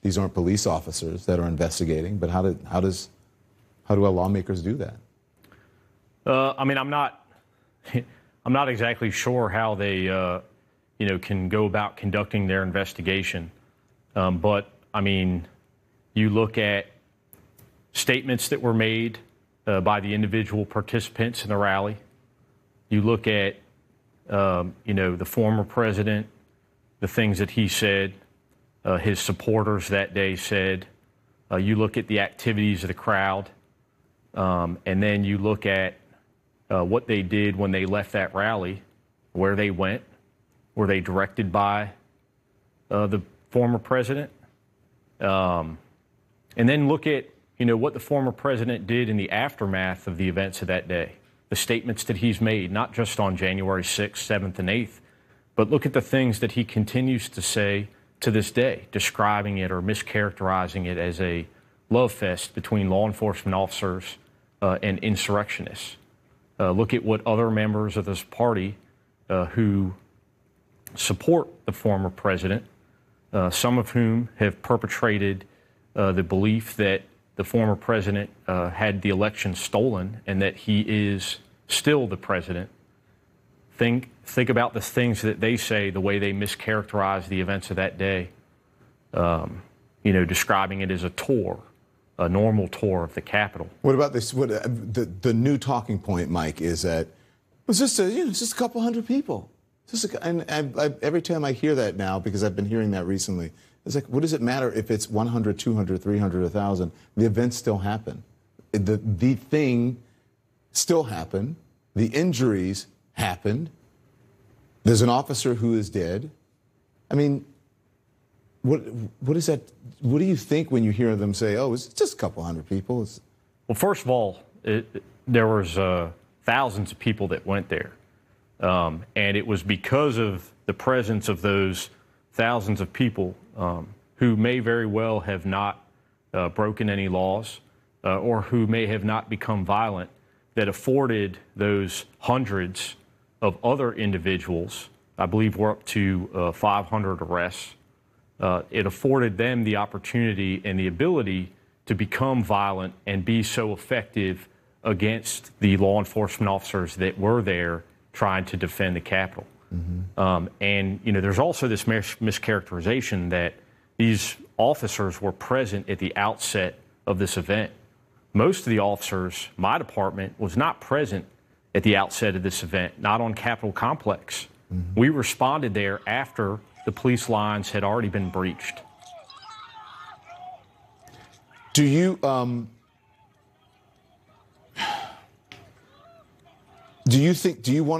These aren't police officers that are investigating, but how do our lawmakers do that? I mean, I'm not exactly sure how they, can go about conducting their investigation. But I mean, you look at statements that were made by the individual participants in the rally. You look at, the former president, the things that he said, his supporters that day said. You look at the activities of the crowd, and then you look at what they did when they left that rally, where they went. Were they directed by the former president? And then look at, what the former president did in the aftermath of the events of that day, the statements that he's made, not just on January 6th, 7th, and 8th, but look at the things that he continues to say to this day, describing it or mischaracterizing it as a love fest between law enforcement officers and insurrectionists. Look at what other members of this party who support the former president, some of whom have perpetrated the belief that the former president had the election stolen and that he is still the president. Think about the things that they say, the way they mischaracterize the events of that day, describing it as a normal tour of the Capitol. What about this? The new talking point, Mike, is that it's just a couple hundred people. Every time I hear that now, because I've been hearing that recently, it's like, what does it matter if it's 100, 200, 300, 1,000? The events still happen. The thing still happened. The injuries happened. There's an officer who is dead. I mean, what is that? What do you think when you hear them say, "Oh, it's just a couple hundred people"? Well, first of all, there was thousands of people that went there, and it was because of the presence of those thousands of people who may very well have not broken any laws or who may have not become violent, that afforded those hundreds of other individuals, I believe we're up to 500 arrests, it afforded them the opportunity and the ability to become violent and be so effective against the law enforcement officers that were there trying to defend the Capitol. Mm-hmm. And there's also this mischaracterization that these officers were present at the outset of this event. Most of the officers, my department, was not present at the outset of this event, not on Capitol Complex. Mm-hmm. We responded there after the police lines had already been breached. Do you want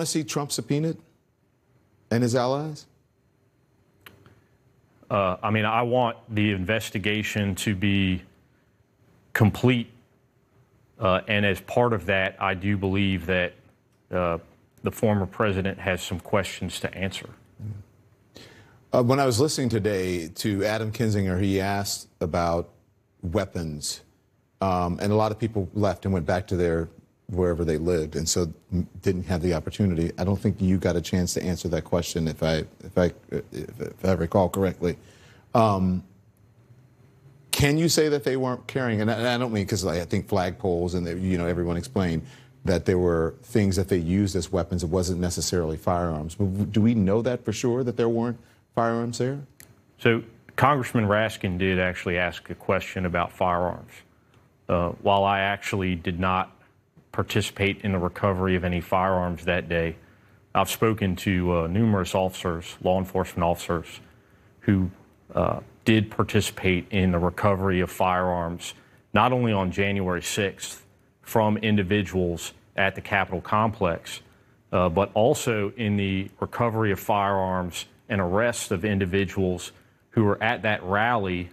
to see Trump subpoenaed and his allies? I want the investigation to be complete. And as part of that, I do believe that the former president has some questions to answer. When I was listening today to Adam Kinzinger, he asked about weapons, and a lot of people left and went back to wherever they lived, and so didn't have the opportunity. I don't think you got a chance to answer that question, if I recall correctly. Can you say that they weren't carrying? And I don't mean because I think flagpoles and everyone explained that there were things that they used as weapons. It wasn't necessarily firearms. But do we know that for sure, that there weren't firearms there? So Congressman Raskin did actually ask a question about firearms. While I actually did not participate in the recovery of any firearms that day, I've spoken to numerous officers, law enforcement officers, who did participate in the recovery of firearms, not only on January 6th from individuals at the Capitol complex, but also in the recovery of firearms and arrests of individuals who were at that rally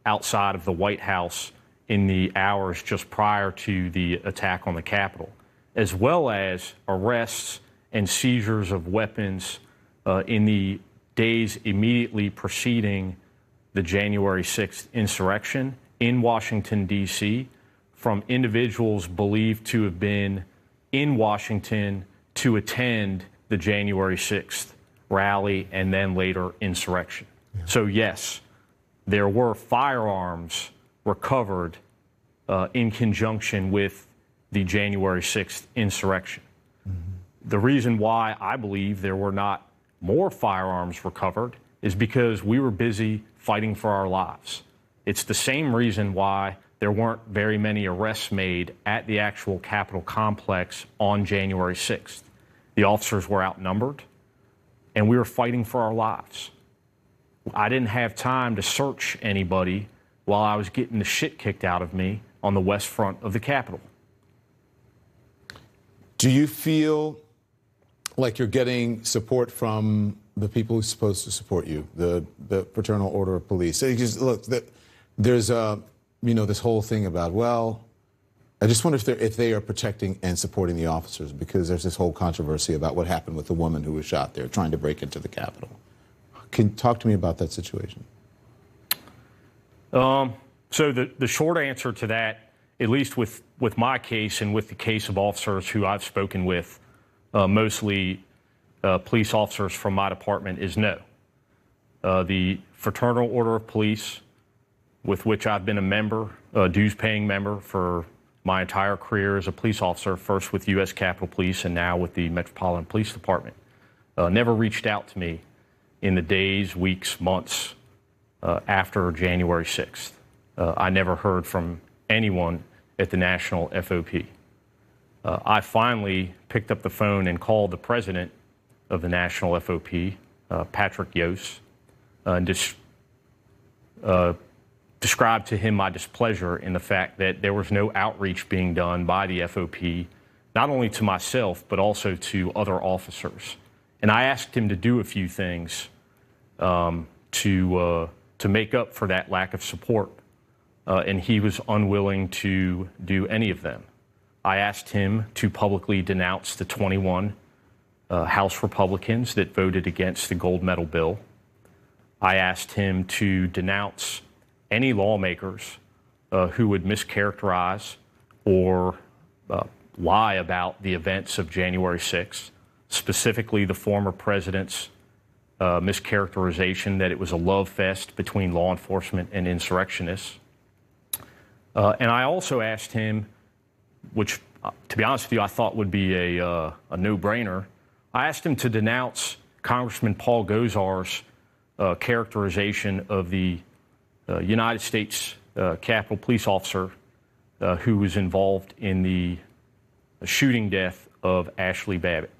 outside of the White House in the hours just prior to the attack on the Capitol, as well as arrests and seizures of weapons in the days immediately preceding the January 6th insurrection in Washington, D.C., from individuals believed to have been in Washington to attend the January 6th rally and then later insurrection. Yeah. So yes, there were firearms recovered in conjunction with the January 6th insurrection. The reason why I believe there were not more firearms recovered is because we were busy fighting for our lives. It's the same reason why there weren't very many arrests made at the actual Capitol complex on January 6th. The officers were outnumbered, and we were fighting for our lives. I didn't have time to search anybody while I was getting the shit kicked out of me on the west front of the Capitol. Do you feel like you're getting support from the people who's supposed to support you, the Fraternal Order of Police? Look, there's this whole thing about, well, I just wonder if they are protecting and supporting the officers, because there's this whole controversy about what happened with the woman who was shot there trying to break into the Capitol. Can you talk to me about that situation? So the short answer to that, at least with my case and with the case of officers who I've spoken with, mostly police officers from my department, is no. The Fraternal Order of Police, with which I've been a member, a dues-paying member for my entire career as a police officer, first with U.S. Capitol Police and now with the Metropolitan Police Department, never reached out to me in the days, weeks, months after January 6th. I never heard from anyone at the national FOP. I finally picked up the phone and called the president of the national FOP, Patrick Yost, and described to him my displeasure in the fact that there was no outreach being done by the FOP, not only to myself, but also to other officers. And I asked him to do a few things to make up for that lack of support, and he was unwilling to do any of them. I asked him to publicly denounce the 21 House Republicans that voted against the gold medal bill. I asked him to denounce any lawmakers who would mischaracterize or lie about the events of January 6th, specifically the former president's mischaracterization that it was a love fest between law enforcement and insurrectionists. And I also asked him, which, to be honest with you, I thought would be a no-brainer, I asked him to denounce Congressman Paul Gosar's characterization of the United States Capitol Police officer who was involved in the shooting death of Ashley Babbitt.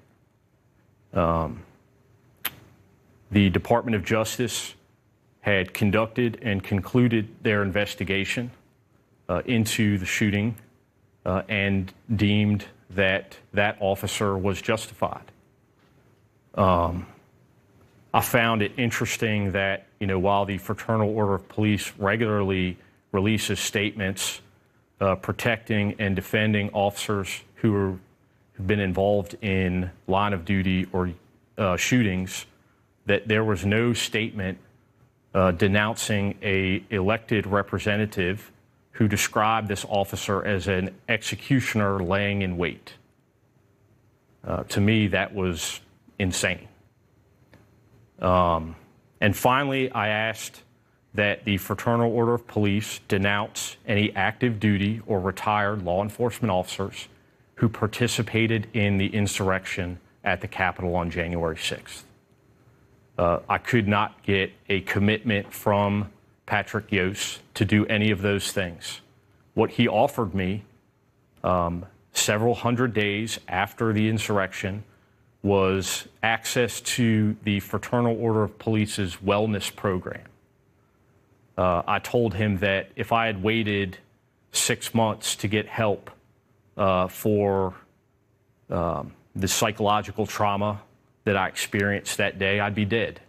The Department of Justice had conducted and concluded their investigation into the shooting and deemed that that officer was justified. I found it interesting that, while the Fraternal Order of Police regularly releases statements protecting and defending officers who have been involved in line of duty or shootings, that there was no statement denouncing an elected representative who described this officer as an executioner laying in wait. To me, that was insane. And finally, I asked that the Fraternal Order of Police denounce any active duty or retired law enforcement officers who participated in the insurrection at the Capitol on January 6th. I could not get a commitment from Patrick Yost to do any of those things. What he offered me several hundred days after the insurrection was access to the Fraternal Order of Police's wellness program. I told him that if I had waited 6 months to get help for the psychological trauma that I experienced that day, I'd be dead.